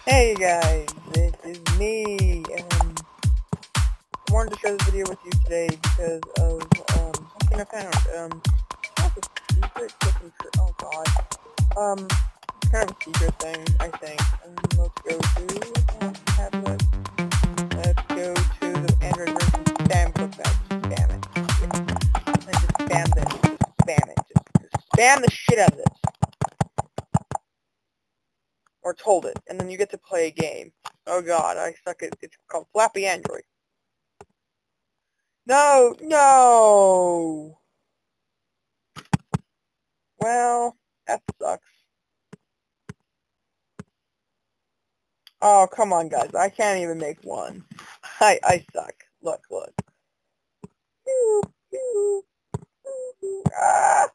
Hey guys, this is me, and I wanted to share this video with you today because of something I found. It's not a secret looking for, oh god, it's kind of a secret thing, I think. Let's go to tablet. Let's go to the Android version. Spam click that. Just spam it. Yeah. And just spam this. Just spam it. Just spam the shit out of this. Or told it, and then you get to play a game. Oh god, I suck at it's called Flapy Android. No! Well, that sucks. Oh, come on guys, I can't even make one. I suck. Look. Ah!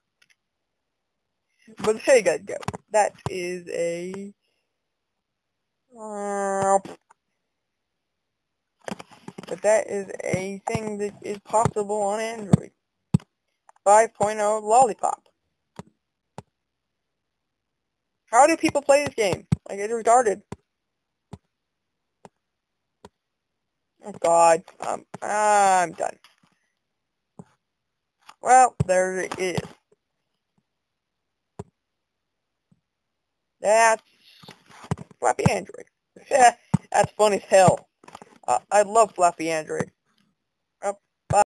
But there you guys go. That is a... but that is a thing that is possible on Android. 5.0 Lollipop. How do people play this game? Like, it's retarded. Oh god, I'm done. Well, there it is. That's Flappy Android. That's funny as hell. I love Flappy Android.